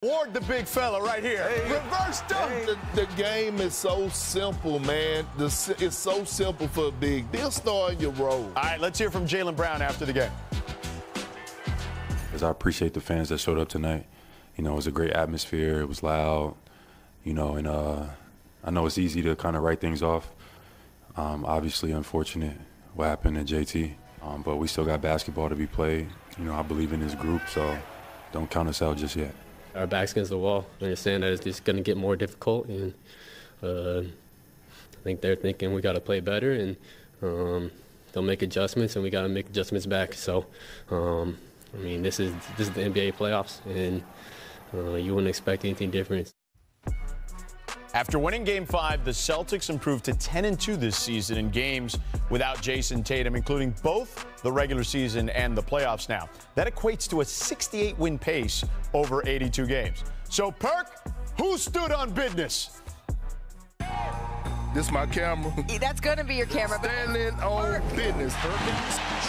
Ward the big fella right here. Hey, reverse dunk. Hey. The game is so simple, man. It's so simple for a big. They'll star in your role. All right, let's hear from Jaylen Brown after the game. I appreciate the fans that showed up tonight. You know, it was a great atmosphere. It was loud, you know, and I know it's easy to kind of write things off. Obviously unfortunate what happened at JT, but we still got basketball to be played. You know, I believe in this group, so don't count us out just yet. Our back's against the wall. I understand that it's just going to get more difficult, and I think they're thinking we got to play better, and they'll make adjustments, and we got to make adjustments back. So, I mean, this is the NBA playoffs, and you wouldn't expect anything different. After winning Game 5, the Celtics improved to 10-2 this season in games without Jason Tatum, including both the regular season and the playoffs now. That equates to a 68-win pace over 82 games. So, Perk, who stood on business? This my camera. That's going to be your camera. Standing on business.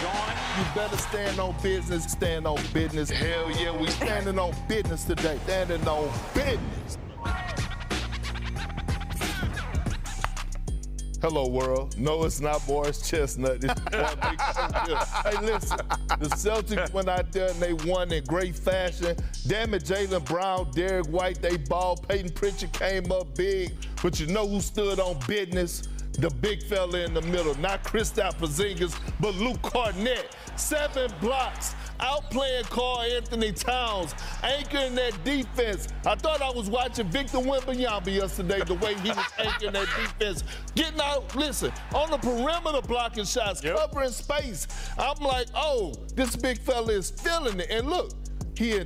John, you better stand on business. Stand on business. Hell yeah, we standing on business today. Standing on business. Hello, world. No, it's not Boris Chestnut. It's hey, listen. The Celtics went out there and they won in great fashion. Damn it, Jaylen Brown, Derek White, they balled. Peyton Pritchard came up big. But you know who stood on business? The big fella in the middle. Not Kristaps Porzingis, but Luke Kornet. 7 blocks. Outplaying Karl-Anthony Towns, anchoring that defense. I thought I was watching Victor Wembanyama yesterday, the way he was anchoring that defense. Getting out, listen, on the perimeter blocking shots, covering space. I'm like, oh, this big fella is feeling it. And look, he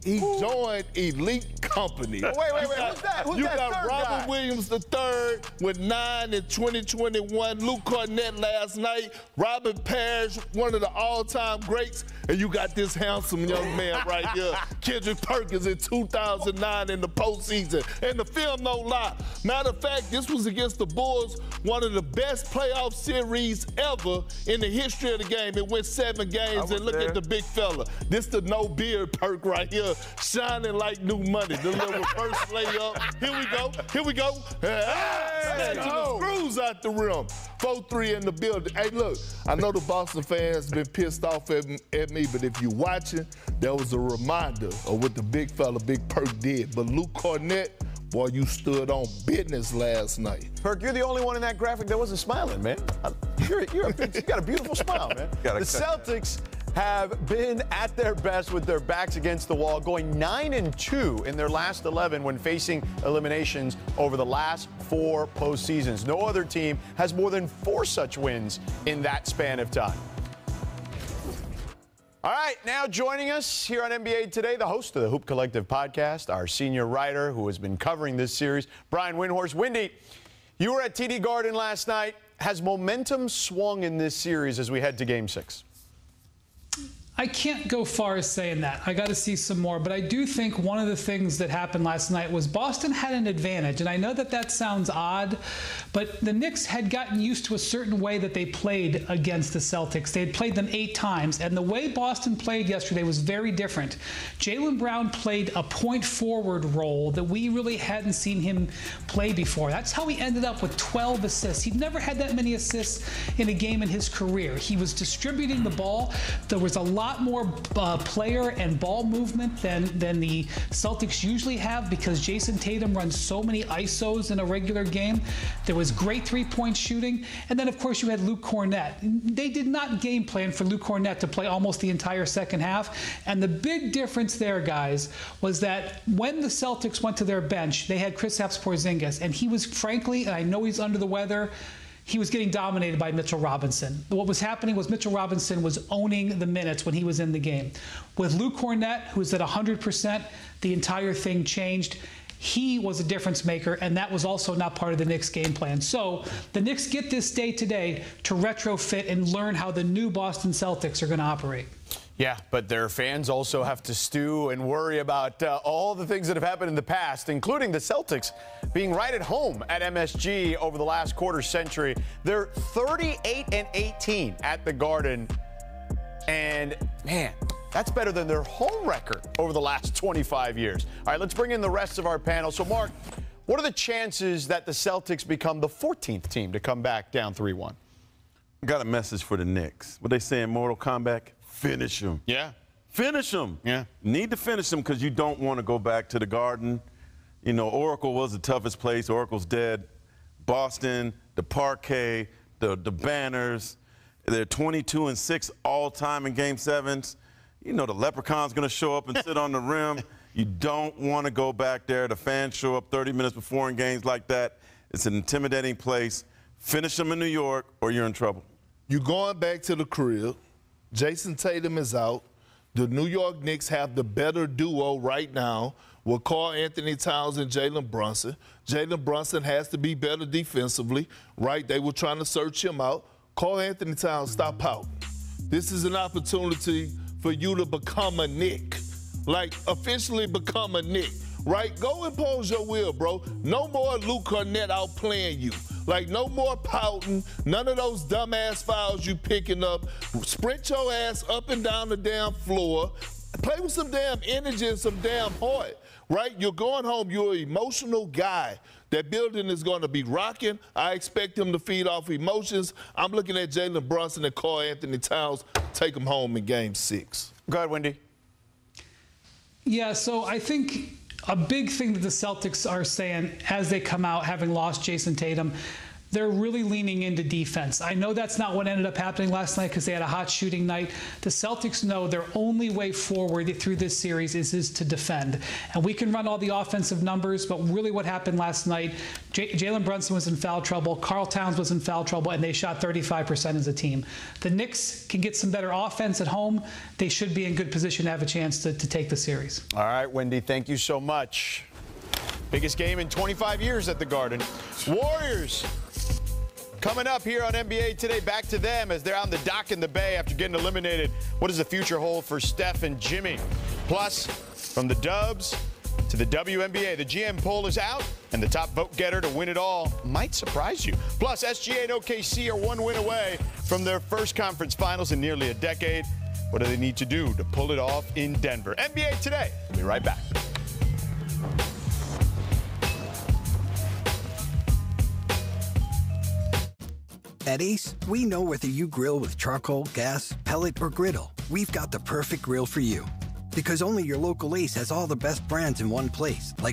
joined elite company. Wait, who's that? You got third Robert guy? Williams III with 9 in 2021. Luke Kornet last night. Robert Parrish, one of the all-time greats. And you got this handsome young man right here, Kendrick Perkins in 2009 in the postseason. And the film no lie. Matter of fact, this was against the Bulls, one of the best playoff series ever in the history of the game. It went 7 games, and look at the big fella. This the no beard Perk right here, shining like new money. The little reverse layup. Here we go. Snatching the screws out the rim. 4-3 in the building. Hey, look, I know the Boston fans been pissed off at me, but if you're watching, that was a reminder of what the big fella, Big Perk, did. But Luke Kornet, boy, you stood on business last night. Perk, you're the only one in that graphic that wasn't smiling, man. You got a beautiful smile, man. The Celtics have been at their best with their backs against the wall, going 9-2 in their last 11 when facing eliminations over the last 4 postseasons. No other team has more than 4 such wins in that span of time. All right, now joining us here on NBA Today, the host of the Hoop Collective podcast, our senior writer who has been covering this series, Brian Windhorst. Windy, you were at TD Garden last night. Has momentum swung in this series as we head to Game 6? I can't go far as saying that. I got to see some more. But I do think one of the things that happened last night was Boston had an advantage. And I know that that sounds odd, but the Knicks had gotten used to a certain way that they played against the Celtics. They had played them 8 times. And the way Boston played yesterday was very different. Jaylen Brown played a point forward role that we really hadn't seen him play before. That's how he ended up with 12 assists. He'd never had that many assists in a game in his career. He was distributing the ball. There was a lot more player and ball movement than the Celtics usually have because Jason Tatum runs so many ISOs in a regular game. There was great 3-point shooting. And then, of course, you had Luke Kornet. They did not game plan for Luke Kornet to play almost the entire second half. And the big difference there, guys, was that when the Celtics went to their bench, they had Kristaps Porzingis. And he was, frankly, and I know he's under the weather, he was getting dominated by Mitchell Robinson. What was happening was Mitchell Robinson was owning the minutes when he was in the game. With Luke Kornet, who's at 100%, the entire thing changed. He was a difference maker, and that was also not part of the Knicks' game plan. So the Knicks get this day today to retrofit and learn how the new Boston Celtics are going to operate. Yeah, but their fans also have to stew and worry about all the things that have happened in the past, including the Celtics being right at home at MSG over the last quarter century. They're 38-18 at the Garden. And, man, That's better than their home record over the last 25 years. All right, let's bring in the rest of our panel. So, Mark, what are the chances that the Celtics become the 14th team to come back down 3-1? I got a message for the Knicks. What they say in Mortal Kombat? Finish them. Yeah. Finish them. Yeah. Need to finish them because you don't want to go back to the Garden. You know, Oracle was the toughest place. Oracle's dead. Boston, the parquet, the banners. They're 22-6 all-time in Game 7s. You know the Leprechaun's going to show up and sit on the rim. You don't want to go back there. The fans show up 30 minutes before in games like that. It's an intimidating place. Finish them in New York or you're in trouble. You're going back to the crib. Jason Tatum is out. The New York Knicks have the better duo right now with Karl-Anthony Towns and Jalen Brunson. Jalen Brunson has to be better defensively, right? They were trying to search him out. Karl-Anthony Towns, stop out. This is an opportunity for you to become a Knick. Like, officially become a Knick, right? Go impose your will, bro. No more Luke Cornett outplaying you. Like, no more pouting. None of those dumbass fouls you picking up. Sprint your ass up and down the damn floor. Play with some damn energy and some damn heart, right? You're going home. You're an emotional guy. That building is going to be rocking. I expect him to feed off emotions. I'm looking at Jalen Brunson and Karl-Anthony Towns. Take them home in Game 6. Go ahead, Wendy. Yeah, so I think a big thing that the Celtics are saying as they come out, having lost Jason Tatum, they're really leaning into defense. I know that's not what ended up happening last night because they had a hot shooting night. The Celtics know their only way forward through this series is to defend. And we can run all the offensive numbers, but really what happened last night, Jalen Brunson was in foul trouble, Karl Towns was in foul trouble, and they shot 35% as a team. The Knicks can get some better offense at home. They should be in good position to have a chance to take the series. All right, Wendy, thank you so much. Biggest game in 25 years at the Garden. Warriors coming up here on NBA Today. Back to them as they're on the dock in the Bay after getting eliminated. What does the future hold for Steph and Jimmy? Plus, from the Dubs to the WNBA, the GM poll is out, and the top vote getter to win it all might surprise you. Plus, SGA and OKC are one win away from their first conference finals in nearly a decade. What do they need to do to pull it off in Denver? NBA Today. We'll be right back. At Ace, we know whether you grill with charcoal, gas, pellet, or griddle, we've got the perfect grill for you. Because only your local Ace has all the best brands in one place, like